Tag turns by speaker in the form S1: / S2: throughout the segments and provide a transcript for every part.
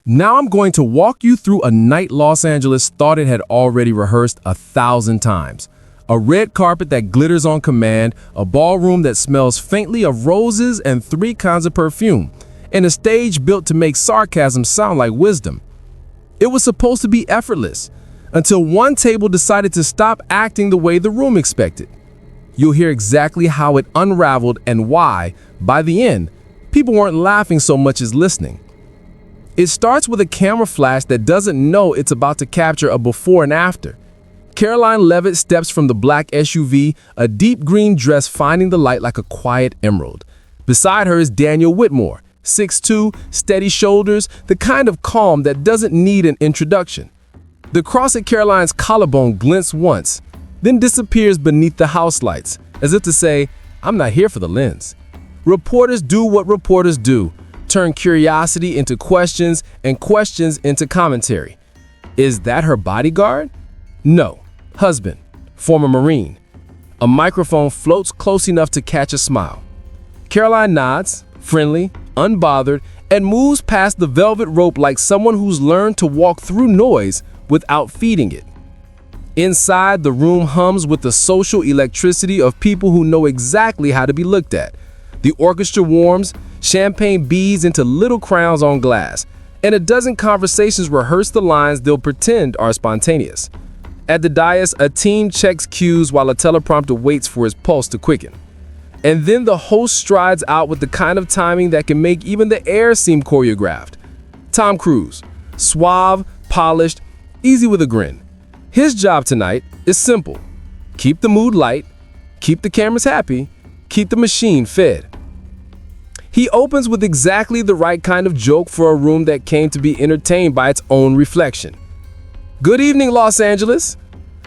S1: Now I'm going to walk you through a night Los Angeles thought it had already rehearsed 1,000 times. A red carpet that glitters on command, a ballroom that smells faintly of roses and 3 kinds of perfume, and a stage built to make sarcasm sound like wisdom. It was supposed to be effortless, until one table decided to stop acting the way the room expected. You'll hear exactly how it unraveled and why, by the end, people weren't laughing so much as listening. It starts with a camera flash that doesn't know it's about to capture a before and after. Caroline Leavitt steps from the black SUV, a deep green dress finding the light like a quiet emerald. Beside her is Daniel Whitmore, 6'2", steady shoulders, the kind of calm that doesn't need an introduction. The cross at Caroline's collarbone glints once, then disappears beneath the house lights, as if to say, I'm not here for the lens. Reporters do what reporters do, turn curiosity into questions and questions into commentary. Is that her bodyguard? No. Husband, former Marine. A microphone floats close enough to catch a smile. Caroline nods, friendly, unbothered, and moves past the velvet rope like someone who's learned to walk through noise without feeding it. Inside, the room hums with the social electricity of people who know exactly how to be looked at. The orchestra warms, champagne beads into little crowns on glass, and a dozen conversations rehearse the lines they'll pretend are spontaneous. At the dais, a team checks cues while a teleprompter waits for his pulse to quicken. And then the host strides out with the kind of timing that can make even the air seem choreographed. Tom Cruise, suave, polished, easy with a grin. His job tonight is simple. Keep the mood light, keep the cameras happy, keep the machine fed. He opens with exactly the right kind of joke for a room that came to be entertained by its own reflection. Good evening, Los Angeles.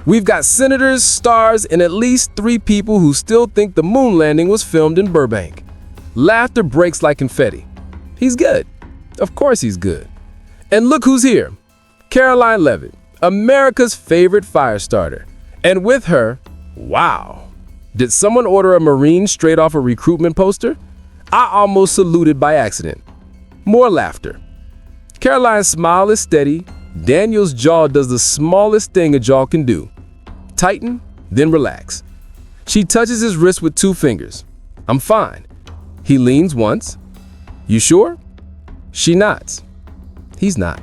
S1: We've got senators, stars, and at least 3 people who still think the moon landing was filmed in Burbank. Laughter breaks like confetti. He's good. Of course he's good. And look who's here. Caroline Leavitt, America's favorite fire starter. And with her, wow. Did someone order a Marine straight off a recruitment poster? I almost saluted by accident. More laughter. Caroline's smile is steady. Daniel's jaw does the smallest thing a jaw can do. Tighten, then relax. She touches his wrist with 2 fingers. I'm fine. He leans once. You sure? She nods. He's not.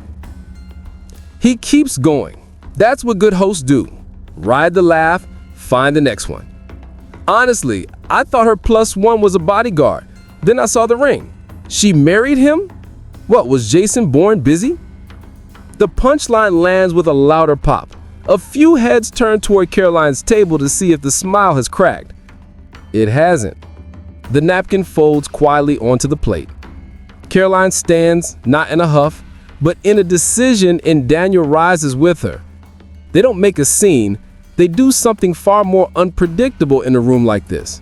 S1: He keeps going. That's what good hosts do. Ride the laugh, find the next one. Honestly, I thought her +1 was a bodyguard. Then I saw the ring. She married him? What, was Jason Bourne busy? The punchline lands with a louder pop. A few heads turn toward Caroline's table to see if the smile has cracked. It hasn't. The napkin folds quietly onto the plate. Caroline stands, not in a huff, but in a decision, and Daniel rises with her. They don't make a scene. They do something far more unpredictable in a room like this.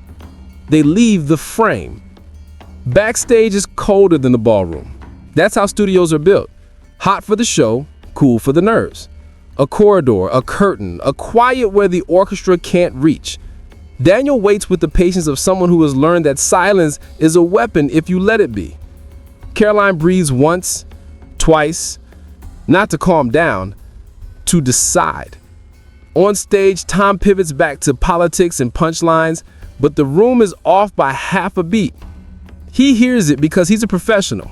S1: They leave the frame. Backstage is colder than the ballroom. That's how studios are built. Hot for the show, cool for the nerves. A corridor, a curtain, a quiet where the orchestra can't reach. Daniel waits with the patience of someone who has learned that silence is a weapon if you let it be. Caroline breathes once, twice, not to calm down, to decide. On stage, Tom pivots back to politics and punchlines, but the room is off by half a beat. He hears it because he's a professional.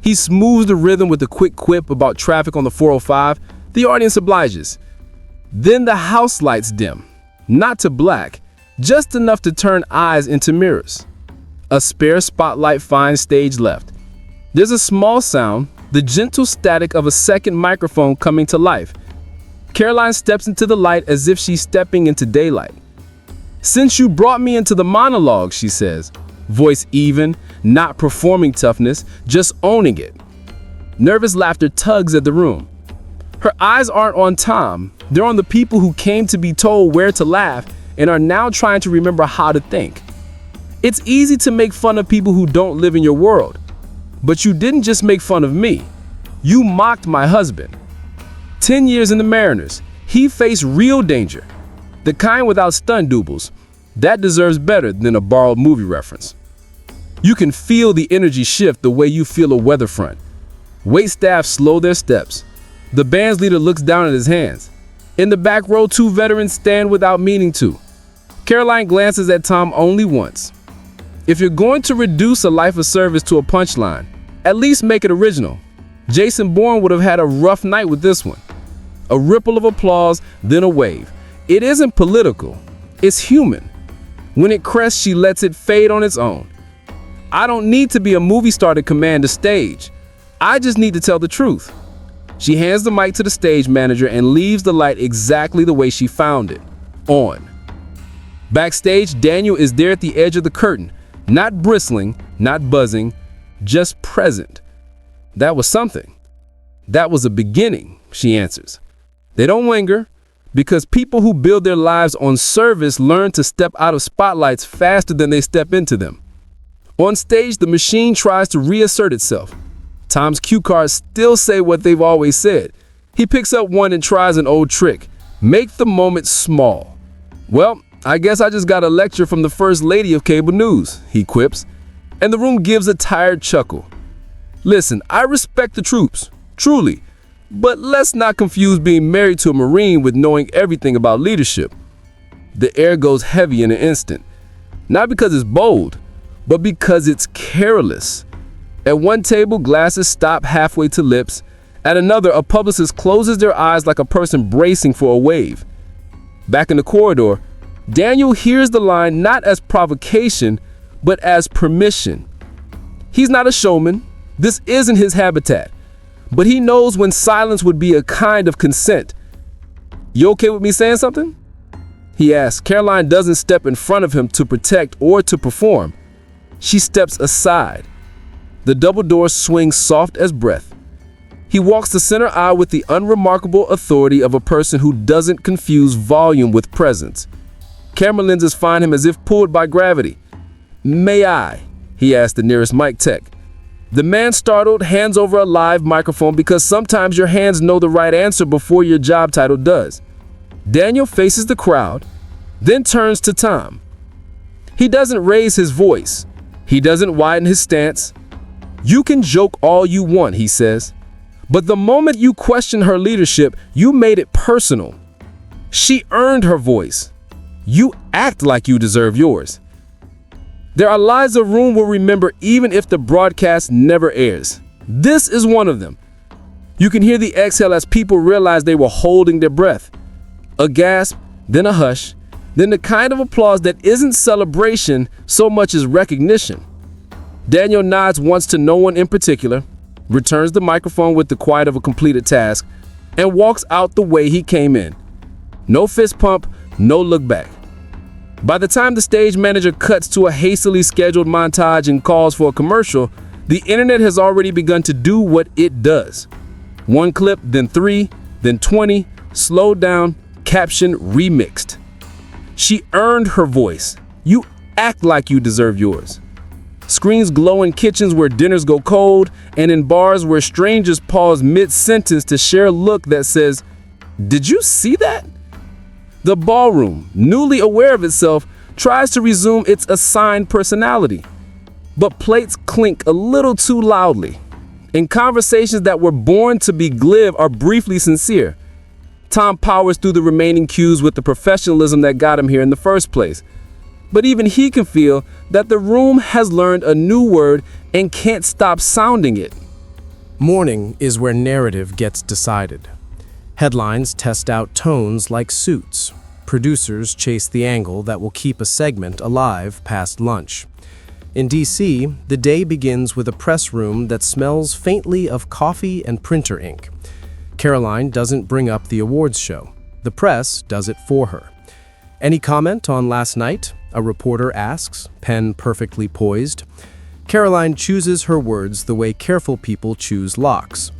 S1: He smooths the rhythm with a quick quip about traffic on the 405. The audience obliges. Then the house lights dim, not to black, just enough to turn eyes into mirrors. A spare spotlight finds stage left. There's a small sound, the gentle static of a second microphone coming to life. Caroline steps into the light as if she's stepping into daylight. Since you brought me into the monologue, she says, voice even, not performing toughness, just owning it. Nervous laughter tugs at the room. Her eyes aren't on Tom, they're on the people who came to be told where to laugh and are now trying to remember how to think. It's easy to make fun of people who don't live in your world. But you didn't just make fun of me. You mocked my husband. 10 years in the Mariners, he faced real danger. The kind without stunt doubles. That deserves better than a borrowed movie reference. You can feel the energy shift the way you feel a weather front. Wait staff slow their steps. The band's leader looks down at his hands. In the back row, two veterans stand without meaning to. Caroline glances at Tom only once. If you're going to reduce a life of service to a punchline, at least make it original. Jason Bourne would have had a rough night with this one. A ripple of applause, then a wave. It isn't political, it's human. When it crests, she lets it fade on its own. I don't need to be a movie star to command a stage. I just need to tell the truth. She hands the mic to the stage manager and leaves the light exactly the way she found it, on. Backstage, Daniel is there at the edge of the curtain, not bristling, not buzzing, just present. That was something. That was a beginning, she answers. They don't linger, because people who build their lives on service learn to step out of spotlights faster than they step into them. On stage, the machine tries to reassert itself. Tom's cue cards still say what they've always said. He picks up one and tries an old trick. Make the moment small. Well, I guess I just got a lecture from the first lady of cable news, he quips, and the room gives a tired chuckle. Listen, I respect the troops, truly, but let's not confuse being married to a Marine with knowing everything about leadership. The air goes heavy in an instant, not because it's bold, but because it's careless. At one table, glasses stop halfway to lips. At another, a publicist closes their eyes like a person bracing for a wave. Back in the corridor, Daniel hears the line not as provocation, but as permission. He's not a showman. This isn't his habitat. But he knows when silence would be a kind of consent. You okay with me saying something? He asks. Caroline doesn't step in front of him to protect or to perform. She steps aside. The double doors swing soft as breath. He walks the center aisle with the unremarkable authority of a person who doesn't confuse volume with presence. Camera lenses find him as if pulled by gravity. "May I?" he asks the nearest mic tech. The man, startled, hands over a live microphone because sometimes your hands know the right answer before your job title does. Daniel faces the crowd, then turns to Tom. He doesn't raise his voice. He doesn't widen his stance. "You can joke all you want," he says, "but the moment you question her leadership, you made it personal. She earned her voice. You act like you deserve yours." There are lies a room will remember even if the broadcast never airs. This is one of them. You can hear the exhale as people realize they were holding their breath. A gasp, then a hush, then the kind of applause that isn't celebration so much as recognition. Daniel nods once to no one in particular, returns the microphone with the quiet of a completed task, and walks out the way he came in. No fist pump, no look back. By the time the stage manager cuts to a hastily scheduled montage and calls for a commercial, the internet has already begun to do what it does. One clip, then 3, then 20, slowed down, caption remixed. She earned her voice. You act like you deserve yours. Screens glow in kitchens where dinners go cold, and in bars where strangers pause mid-sentence to share a look that says, "Did you see that?" The ballroom, newly aware of itself, tries to resume its assigned personality. But plates clink a little too loudly, and conversations that were born to be glib are briefly sincere. Tom powers through the remaining cues with the professionalism that got him here in the first place. But even he can feel that the room has learned a new word and can't stop sounding it.
S2: Morning is where narrative gets decided. Headlines test out tones like suits. Producers chase the angle that will keep a segment alive past lunch. In DC, the day begins with a press room that smells faintly of coffee and printer ink. Caroline doesn't bring up the awards show. The press does it for her. "Any comment on last night?" a reporter asks, pen perfectly poised. Caroline chooses her words the way careful people choose locks.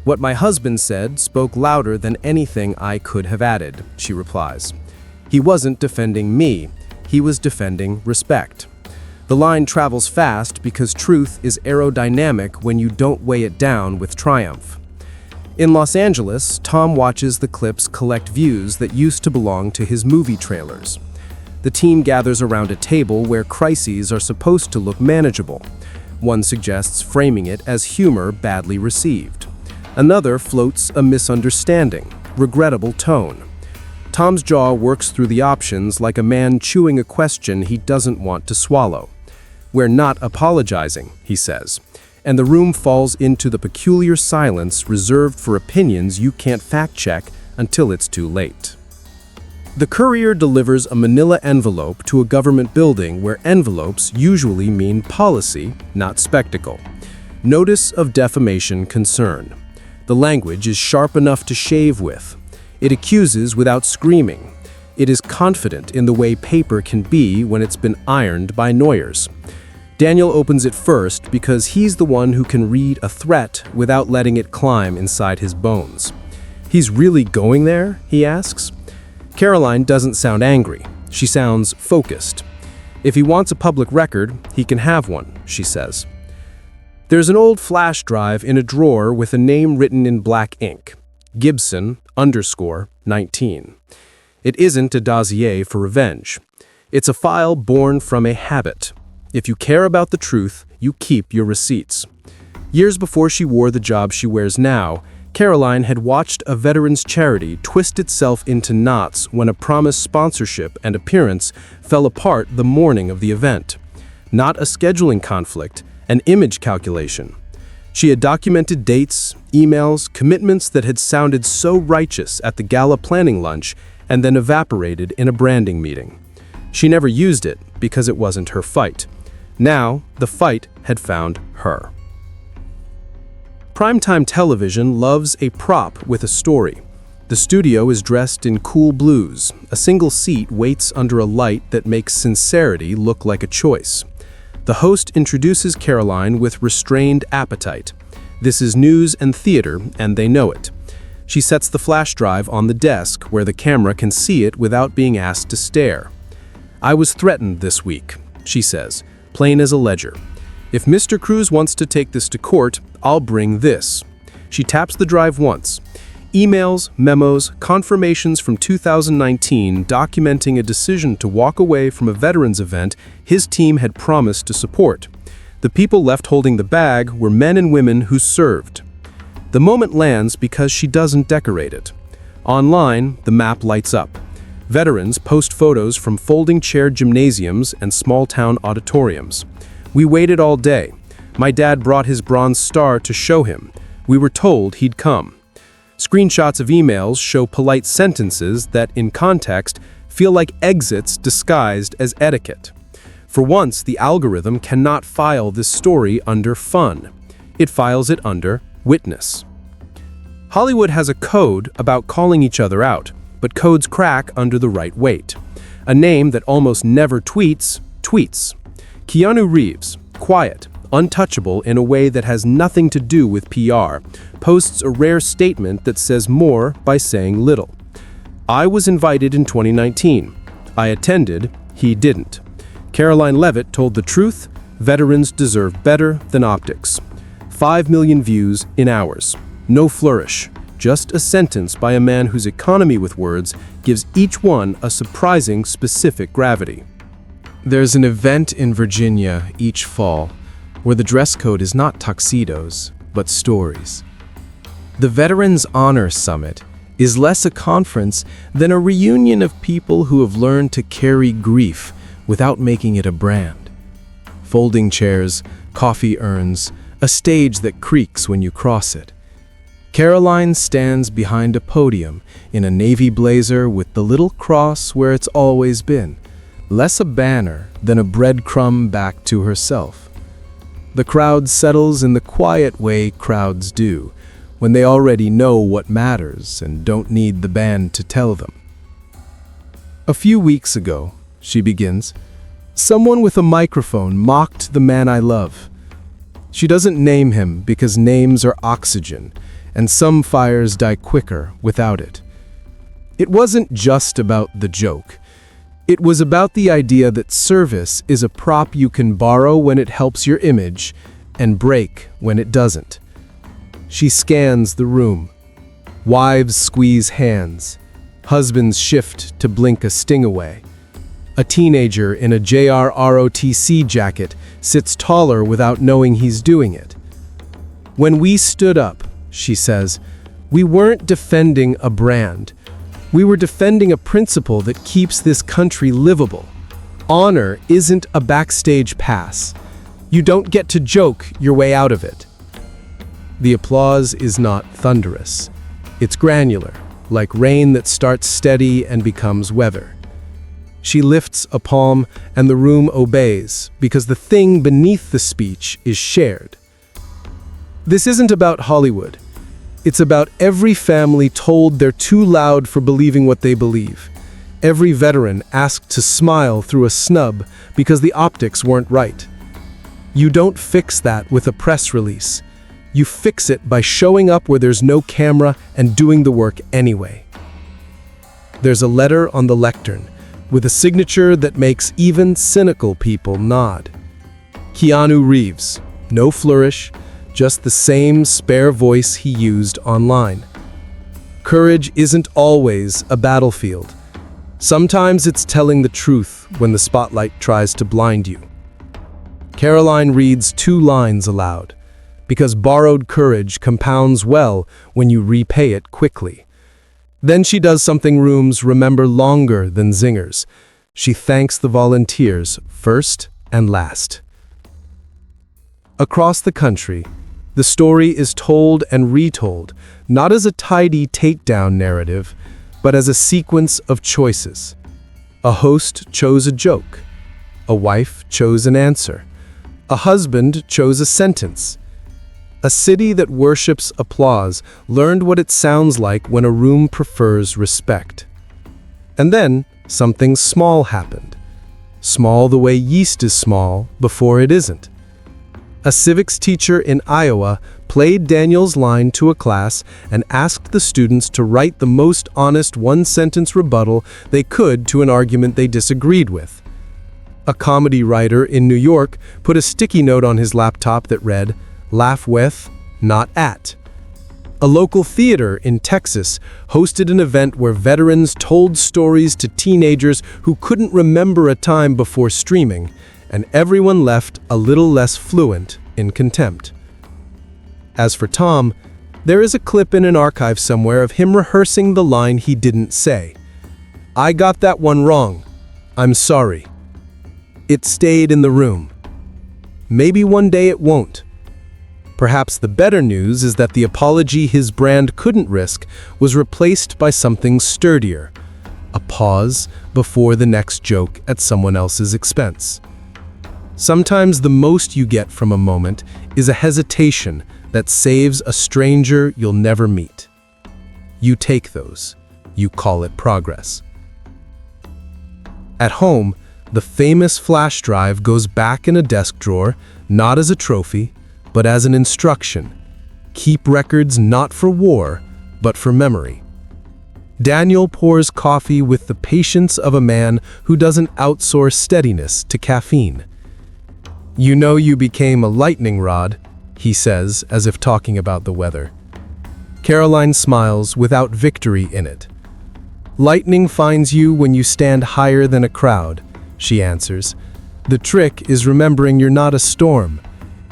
S2: "What my husband said spoke louder than anything I could have added," she replies. He wasn't defending me, he was defending respect. The line travels fast because truth is aerodynamic when you don't weigh it down with triumph. In Los Angeles, Tom watches the clips collect views that used to belong to his movie trailers. The team gathers around a table where crises are supposed to look manageable. One suggests framing it as humor badly received. Another floats a misunderstanding, regrettable tone. Tom's jaw works through the options like a man chewing a question he doesn't want to swallow. "We're not apologizing," he says, and the room falls into the peculiar silence reserved for opinions you can't fact-check until it's too late. The courier delivers a manila envelope to a government building where envelopes usually mean policy, not spectacle. Notice of defamation concern. The language is sharp enough to shave with. It accuses without screaming. It is confident in the way paper can be when it's been ironed by lawyers. Daniel opens it first because he's the one who can read a threat without letting it climb inside his bones. "He's really going there?" he asks. Caroline doesn't sound angry. She sounds focused. "If he wants a public record, he can have one," she says. There's an old flash drive in a drawer with a name written in black ink. Gibson_19. It isn't a dossier for revenge. It's a file born from a habit. If you care about the truth, you keep your receipts. Years before she wore the job she wears now, Caroline had watched a veterans charity twist itself into knots when a promised sponsorship and appearance fell apart the morning of the event. Not a scheduling conflict, an image calculation. She had documented dates, emails, commitments that had sounded so righteous at the gala planning lunch and then evaporated in a branding meeting. She never used it because it wasn't her fight. Now, the fight had found her. Primetime television loves a prop with a story. The studio is dressed in cool blues. A single seat waits under a light that makes sincerity look like a choice. The host introduces Caroline with restrained appetite. This is news and theater, and they know it. She sets the flash drive on the desk where the camera can see it without being asked to stare. "I was threatened this week," she says, plain as a ledger. "If Mr. Cruz wants to take this to court, I'll bring this." She taps the drive once. Emails, memos, confirmations from 2019 documenting a decision to walk away from a veterans event his team had promised to support. The people left holding the bag were men and women who served. The moment lands because she doesn't decorate it. Online, the map lights up. Veterans post photos from folding chair gymnasiums and small-town auditoriums. "We waited all day. My dad brought his bronze star to show him. We were told he'd come." Screenshots of emails show polite sentences that, in context, feel like exits disguised as etiquette. For once, the algorithm cannot file this story under fun. It files it under witness. Hollywood has a code about calling each other out, but codes crack under the right weight. A name that almost never tweets, tweets. Keanu Reeves, quiet, untouchable in a way that has nothing to do with PR, posts a rare statement that says more by saying little. "I was invited in 2019. I attended, he didn't." Caroline Leavitt told the truth. Veterans deserve better than optics. 5 million views in hours. No flourish. Just a sentence by a man whose economy with words gives each one a surprising specific gravity.
S1: There's an event in Virginia each fall where the dress code is not tuxedos, but stories. The Veterans Honor Summit is less a conference than a reunion of people who have learned to carry grief without making it a brand. Folding chairs, coffee urns, a stage that creaks when you cross it. Caroline stands behind a podium in a navy blazer with the little cross where it's always been, less a banner than a breadcrumb back to herself. The crowd settles in the quiet way crowds do, when they already know what matters and don't need the band to tell them. "A few weeks ago," she begins, "someone with a microphone mocked the man I love. She doesn't name him because names are oxygen, and some fires die quicker without it. It wasn't just about the joke. It was about the idea that service is a prop you can borrow when it helps your image and break when it doesn't." She scans the room. Wives squeeze hands. Husbands shift to blink a sting away.
S2: A teenager in a JRROTC jacket sits taller without knowing he's doing it. When we stood up, she says, we weren't defending a brand. We were defending a principle that keeps this country livable. Honor isn't a backstage pass. You don't get to joke your way out of it. The applause is not thunderous. It's granular, like rain that starts steady and becomes weather. She lifts a palm and the room obeys because the thing beneath the speech is shared. This isn't about Hollywood. It's about every family told they're too loud for believing what they believe. Every veteran asked to smile through a snub because the optics weren't right. You don't fix that with a press release. You fix it by showing up where there's no camera and doing the work anyway. There's a letter on the lectern with a signature that makes even cynical people nod. Keanu Reeves, no flourish, just the same spare voice he used online. Courage isn't always a battlefield. Sometimes it's telling the truth when the spotlight tries to blind you. Caroline reads 2 lines aloud, because borrowed courage compounds well when you repay it quickly. Then she does something rooms remember longer than zingers. She thanks the volunteers first and last. Across the country, the story is told and retold, not as a tidy takedown narrative, but as a sequence of choices. A host chose a joke. A wife chose an answer. A husband chose a sentence. A city that worships applause learned what it sounds like when a room prefers respect. And then something small happened. Small the way yeast is small before it isn't. A civics teacher in Iowa played Daniel's line to a class and asked the students to write the most honest one-sentence rebuttal they could to an argument they disagreed with. A comedy writer in New York put a sticky note on his laptop that read, "Laugh with, not at." A local theater in Texas hosted an event where veterans told stories to teenagers who couldn't remember a time before streaming, and everyone left a little less fluent in contempt. As for Tom, there is a clip in an archive somewhere of him rehearsing the line he didn't say. "I got that one wrong. I'm sorry." It stayed in the room. Maybe one day it won't. Perhaps the better news is that the apology his brand couldn't risk was replaced by something sturdier, a pause before the next joke at someone else's expense. Sometimes the most you get from a moment is a hesitation that saves a stranger you'll never meet. You take those. You call it progress. At home, the famous flash drive goes back in a desk drawer, not as a trophy, but as an instruction. Keep records not for war, but for memory. Daniel pours coffee with the patience of a man who doesn't outsource steadiness to caffeine. "You know you became a lightning rod," he says, as if talking about the weather. Caroline smiles without victory in it. "Lightning finds you when you stand higher than a crowd," she answers. "The trick is remembering you're not a storm.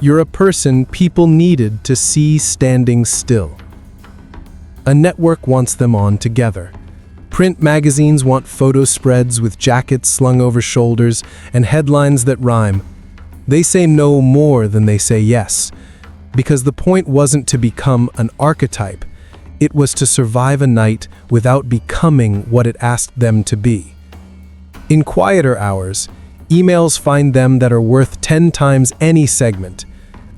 S2: You're a person people needed to see standing still." A network wants them on together. Print magazines want photo spreads with jackets slung over shoulders and headlines that rhyme. They say no more than they say yes, because the point wasn't to become an archetype. It was to survive a night without becoming what it asked them to be. In quieter hours, emails find them that are worth 10 times any segment.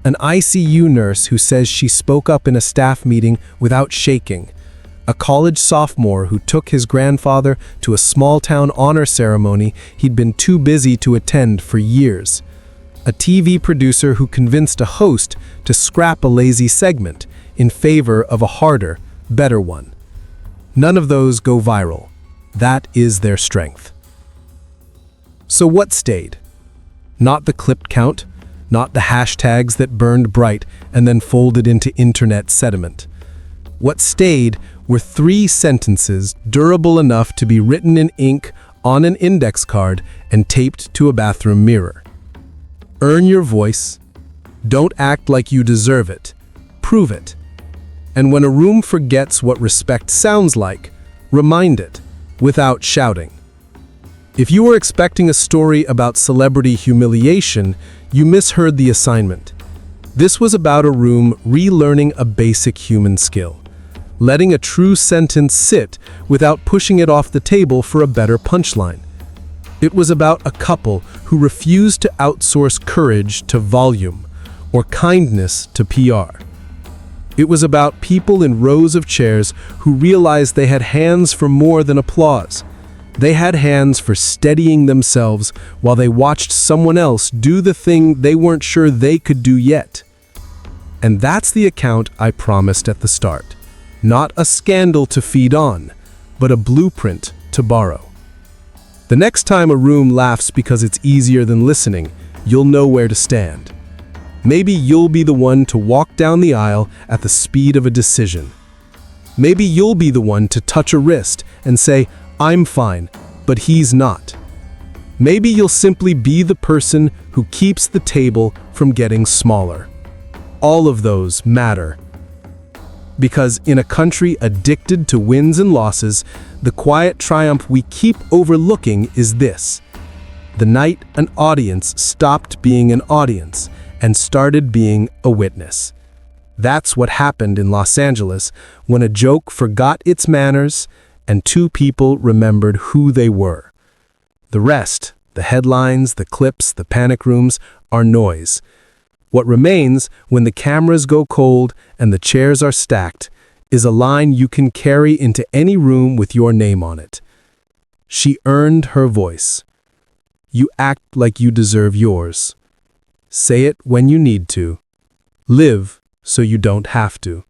S2: An ICU nurse who says she spoke up in a staff meeting without shaking. A college sophomore who took his grandfather to a small-town honor ceremony he'd been too busy to attend for years. A TV producer who convinced a host to scrap a lazy segment in favor of a harder, better one. None of those go viral. That is their strength. So what stayed? Not the clip count, not the hashtags that burned bright and then folded into internet sediment. What stayed were 3 sentences durable enough to be written in ink on an index card and taped to a bathroom mirror. Earn your voice. Don't act like you deserve it. Prove it. And when a room forgets what respect sounds like, remind it, without shouting. If you were expecting a story about celebrity humiliation, you misheard the assignment. This was about a room relearning a basic human skill, letting a true sentence sit without pushing it off the table for a better punchline. It was about a couple who refused to outsource courage to volume or kindness to PR. It was about people in rows of chairs who realized they had hands for more than applause. They had hands for steadying themselves while they watched someone else do the thing they weren't sure they could do yet. And that's the account I promised at the start. Not a scandal to feed on, but a blueprint to borrow. The next time a room laughs because it's easier than listening, you'll know where to stand. Maybe you'll be the one to walk down the aisle at the speed of a decision. Maybe you'll be the one to touch a wrist and say, "I'm fine, but he's not." Maybe you'll simply be the person who keeps the table from getting smaller. All of those matter. Because in a country addicted to wins and losses, the quiet triumph we keep overlooking is this: the night an audience stopped being an audience and started being a witness. That's what happened in Los Angeles when a joke forgot its manners and two people remembered who they were. The rest, the headlines, the clips, the panic rooms, are noise. What remains when the cameras go cold and the chairs are stacked is a line you can carry into any room with your name on it. She earned her voice. You act like you deserve yours. Say it when you need to. Live so you don't have to.